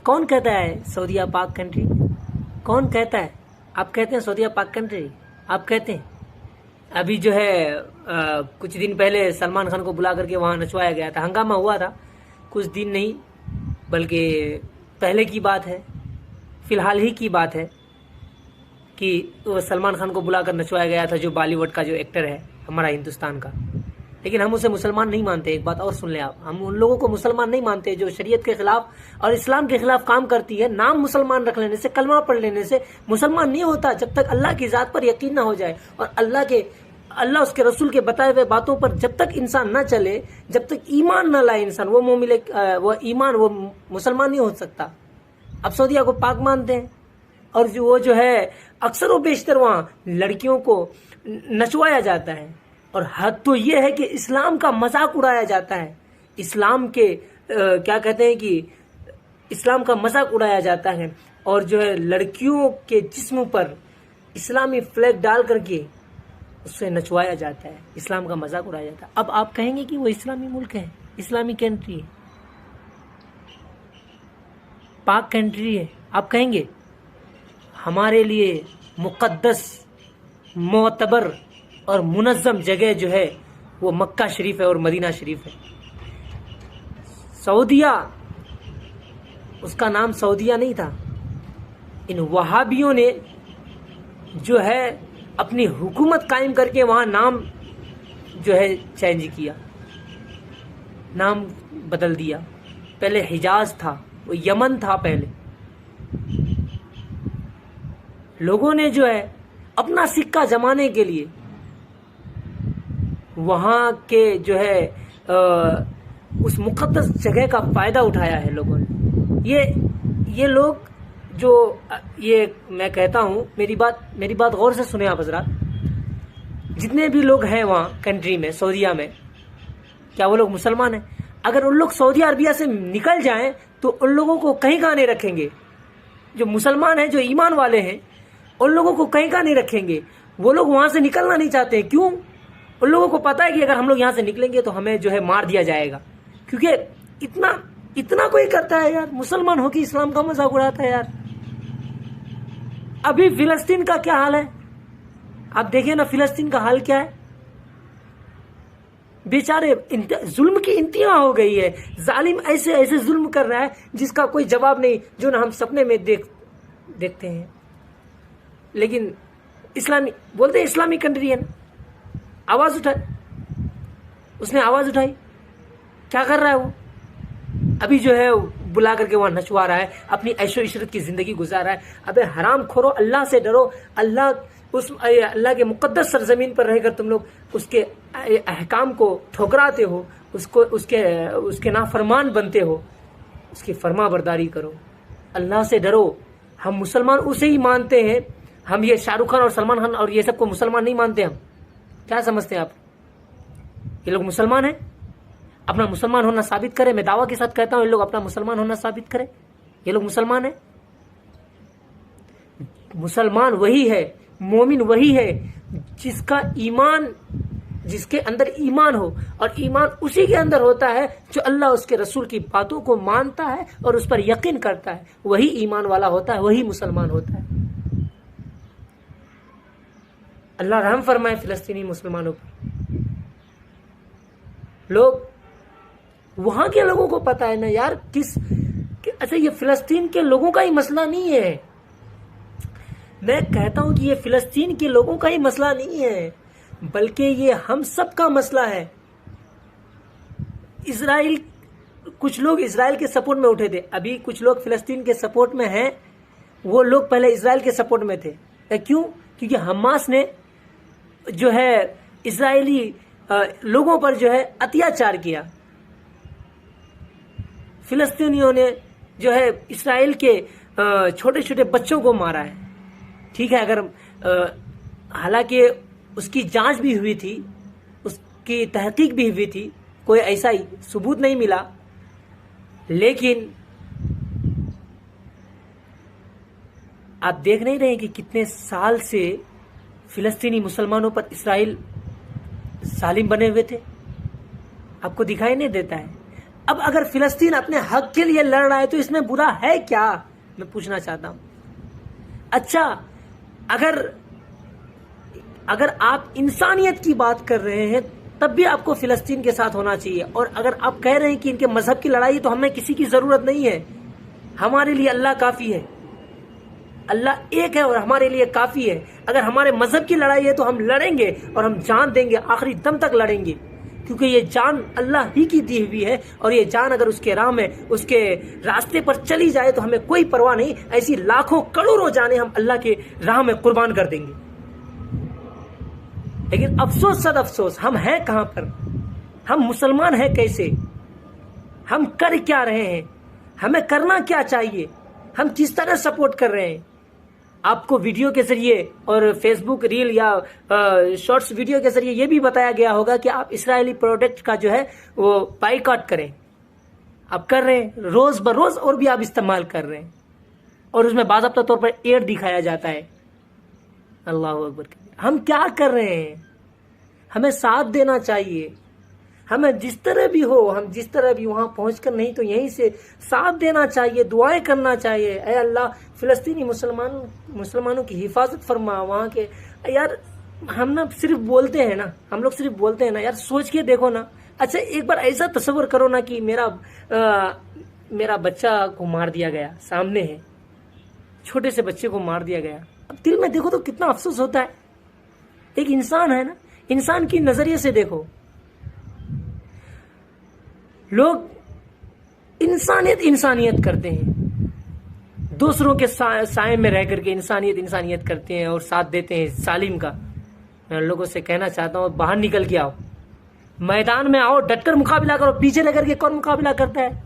कौन कहता है सऊदीया पाक कंट्री? कौन कहता है? आप कहते हैं सऊदीया पाक कंट्री? आप कहते हैं? अभी जो है कुछ दिन पहले सलमान खान को बुला करके वहाँ नचवाया गया था, हंगामा हुआ था। कुछ दिन नहीं बल्कि पहले की बात है, फिलहाल ही की बात है कि वो सलमान खान को बुलाकर नचवाया गया था, जो बॉलीवुड का जो एक्टर है हमारा हिंदुस्तान का। लेकिन हम उसे मुसलमान नहीं मानते। एक बात और सुन ले आप, हम उन लोगों को मुसलमान नहीं मानते जो शरीयत के खिलाफ और इस्लाम के खिलाफ काम करती है। नाम मुसलमान रख लेने से, कलमा पढ़ लेने से मुसलमान नहीं होता जब तक अल्लाह की ज़ात पर यकीन ना हो जाए और अल्लाह उसके रसूल के बताए हुए बातों पर जब तक इंसान ना चले, जब तक ईमान ना लाए इंसान, वो ईमान वो मुसलमान नहीं हो सकता। अब सऊदीया को पाक मानते हैं और वो जो है अक्सर व बेशतर वहाँ लड़कियों को नचवाया जाता है और हद तो ये है कि इस्लाम का मजाक उड़ाया जाता है। इस्लाम के क्या कहते हैं कि इस्लाम का मजाक उड़ाया जाता है और जो है लड़कियों के जिस्म पर इस्लामी फ्लैग डाल करके उससे नचवाया जाता है, इस्लाम का मजाक उड़ाया जाता है। अब आप कहेंगे कि वो इस्लामी मुल्क है, इस्लामी कंट्री है, पाक कंट्री है। आप कहेंगे हमारे लिए मुक़द्दस, मोतबर और मुनज़्ज़म जगह जो है वो मक्का शरीफ है और मदीना शरीफ है। सऊदीया, उसका नाम सऊदीया नहीं था। इन वहाबियों ने जो है अपनी हुकूमत कायम करके वहाँ नाम जो है चेंज किया, नाम बदल दिया। पहले हिजाज था, वो यमन था पहले। लोगों ने जो है अपना सिक्का जमाने के लिए वहाँ के जो है उस मुक़द्दस जगह का फ़ायदा उठाया है लोगों ने। ये लोग जो ये मैं कहता हूँ, मेरी बात गौर से सुने आप हज़रात। जितने भी लोग हैं वहाँ कंट्री में, सऊदीया में, क्या वो लोग मुसलमान हैं? अगर उन लोग सऊदी अरबिया से निकल जाएं तो उन लोगों को कहीं का नहीं रखेंगे। जो मुसलमान हैं, जो ईमान वाले हैं, उन लोगों को कहीं का नहीं रखेंगे। वो लोग वहाँ से निकलना नहीं चाहते। क्यों? उन लोगों को पता है कि अगर हम लोग यहाँ से निकलेंगे तो हमें जो है मार दिया जाएगा। क्योंकि इतना कोई करता है यार, मुसलमान हो कि इस्लाम का मजाक उड़ाता है यार। अभी फिलिस्तीन का क्या हाल है आप देखिए ना, फिलिस्तीन का हाल क्या है। बेचारे जुल्म की इंतहा हो गई है। जालिम ऐसे ऐसे जुल्म कर रहा है जिसका कोई जवाब नहीं, जो ना हम सपने में देखते हैं। लेकिन इस्लामी बोलते हैं, इस्लामी कंट्री है ना। आवाज उठाए, उसने आवाज उठाई। क्या कर रहा है वो? अभी जो है बुला करके वहां नचवा रहा है, अपनी ऐशो इशरत की जिंदगी गुजार रहा है। अबे हराम खोरो, अल्लाह से डरो। अल्लाह के मुकद्दस सरजमीन पर रहकर तुम लोग उसके अहकाम को ठुकराते हो, उसके नाफरमान बनते हो। उसकी फरमा बरदारी करो, अल्लाह से डरो। हम मुसलमान उसे ही मानते हैं। हम ये शाहरुख खान और सलमान खान और ये सबको मुसलमान नहीं मानते। हम क्या समझते हैं आप? ये लोग मुसलमान हैं, अपना मुसलमान होना साबित करें। मैं दावा के साथ कहता हूं, ये लोग अपना मुसलमान होना साबित करें। ये लोग मुसलमान हैं। मुसलमान वही है, मोमिन वही है जिसका ईमान, जिसके अंदर ईमान हो, और ईमान उसी के अंदर होता है जो अल्लाह उसके रसूल की बातों को मानता है और उस पर यकीन करता है। वही ईमान वाला होता है, वही मुसलमान होता है। अल्लाह रहम फरमाए फिलिस्तीनी मुसलमानों पर। लोग वहां के लोगों को पता है ना यार, अच्छा ये फिलिस्तीन के लोगों का ही मसला नहीं है। मैं कहता हूं कि ये फिलिस्तीन के लोगों का ही मसला नहीं है, बल्कि ये हम सब का मसला है। इजराइल, कुछ लोग इजराइल के सपोर्ट में उठे थे, अभी कुछ लोग फिलिस्तीन के सपोर्ट में हैं। वो लोग पहले इजराइल के सपोर्ट में थे। क्यों? क्योंकि हमास ने जो है इजरायली लोगों पर जो है अत्याचार किया। फिलिस्तीनियों ने जो है इस्राएल के छोटे छोटे बच्चों को मारा है। ठीक है, अगर हालांकि उसकी जांच भी हुई थी, उसकी तहकीक भी हुई थी, कोई ऐसा ही सबूत नहीं मिला, लेकिन आप देख नहीं रहे कि कितने साल से फिलिस्तीनी मुसलमानों पर इस्राइल जालिम बने हुए थे? आपको दिखाई नहीं देता है? अब अगर फिलिस्तीन अपने हक के लिए लड़ रहा है तो इसमें बुरा है क्या, मैं पूछना चाहता हूं। अच्छा, अगर आप इंसानियत की बात कर रहे हैं तब भी आपको फिलिस्तीन के साथ होना चाहिए। और अगर आप कह रहे हैं कि इनके मजहब की लड़ाई, तो हमें किसी की जरूरत नहीं है, हमारे लिए अल्लाह काफी है। अल्लाह एक है और हमारे लिए काफी है। अगर हमारे मजहब की लड़ाई है तो हम लड़ेंगे और हम जान देंगे, आखिरी दम तक लड़ेंगे, क्योंकि ये जान अल्लाह ही की दी हुई है। और ये जान अगर उसके राह में, उसके रास्ते पर चली जाए तो हमें कोई परवाह नहीं, ऐसी लाखों करोड़ों जाने हम अल्लाह के राह में कुर्बान कर देंगे। लेकिन अफसोस सद अफसोस, हम हैं कहां पर, हम मुसलमान हैं कैसे, हम कर क्या रहे हैं, हमें करना क्या चाहिए, हम किस तरह सपोर्ट कर रहे हैं। आपको वीडियो के जरिए और फेसबुक रील या शॉर्ट्स वीडियो के जरिए यह भी बताया गया होगा कि आप इस्राएली प्रोडक्ट का जो है वो बाइकआउट करें। आप कर रहे हैं, रोज बरोज और भी आप इस्तेमाल कर रहे हैं, और उसमें बाज़ाब्ता तौर पर एड दिखाया जाता है। अल्लाह अकबर। हम क्या कर रहे हैं, हमें साथ देना चाहिए। हमें जिस तरह भी हो, हम जिस तरह भी वहां पहुंचकर नहीं तो यहीं से साथ देना चाहिए, दुआएं करना चाहिए। ऐ अल्लाह, फिलिस्तीनी मुसलमानों की हिफाजत फरमा। वहां के यार, हम ना सिर्फ बोलते हैं ना, हम लोग सिर्फ बोलते हैं ना यार, सोच के देखो ना। अच्छा, एक बार ऐसा तस्वर करो ना कि मेरा बच्चा को मार दिया गया, सामने है, छोटे से बच्चे को मार दिया गया। अब दिल में देखो तो कितना अफसोस होता है। एक इंसान है ना, इंसान की नजरिए से देखो। लोग इंसानियत करते हैं, दूसरों के साए में रह करके इंसानियत करते हैं और साथ देते हैं सालिम का। मैं लोगों से कहना चाहता हूं, बाहर निकल के आओ, मैदान में आओ, डटकर मुकाबला करो। पीछे लेकर के कौन मुकाबला करता है?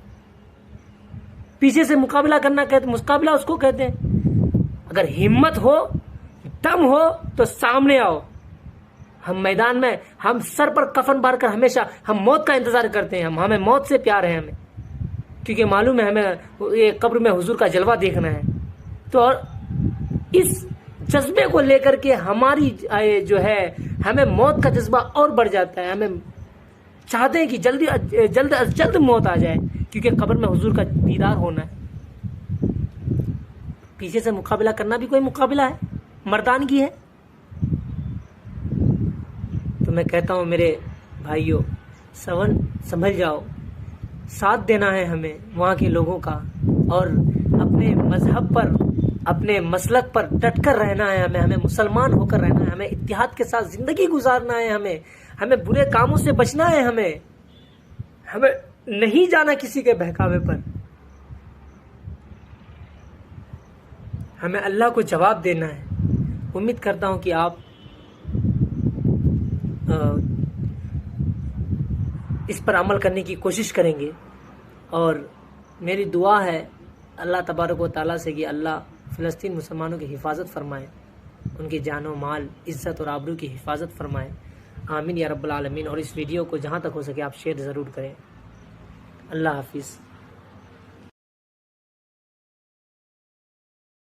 पीछे से मुकाबला करना कहते, मुकाबला उसको कहते हैं। अगर हिम्मत हो, दम हो तो सामने आओ। हम मैदान में, हम सर पर कफन बांध कर हमेशा हम मौत का इंतजार करते हैं। हमें मौत से प्यार है, हमें, क्योंकि मालूम है हमें ये कब्र में हुजूर का जलवा देखना है। तो और इस जज्बे को लेकर के हमारी जो है, हमें मौत का जज्बा और बढ़ जाता है। हमें चाहते हैं कि जल्द मौत आ जाए, क्योंकि कब्र में हुजूर का दीदार होना है। पीछे से मुकाबला करना भी कोई मुकाबला है, मर्दानगी है। तो मैं कहता हूं मेरे भाइयों, संभल जाओ, साथ देना है हमें वहां के लोगों का, और अपने मजहब पर, अपने मसलक पर डटकर रहना है हमें मुसलमान होकर रहना है, हमें इत्तिहाद के साथ जिंदगी गुजारना है, हमें बुरे कामों से बचना है, हमें नहीं जाना किसी के बहकावे पर, हमें अल्लाह को जवाब देना है। उम्मीद करता हूं कि आप इस पर अमल करने की कोशिश करेंगे। और मेरी दुआ है अल्लाह तबारक व तआला से कि अल्लाह फ़िलिस्तीन मुसलमानों की हिफाजत फरमाए, उनकी जानो माल, इज़्ज़त और आबरू की हिफाजत फरमाए। आमीन या रब्बल आलमीन। और इस वीडियो को जहाँ तक हो सके आप शेयर ज़रूर करें। अल्लाह हाफिज़।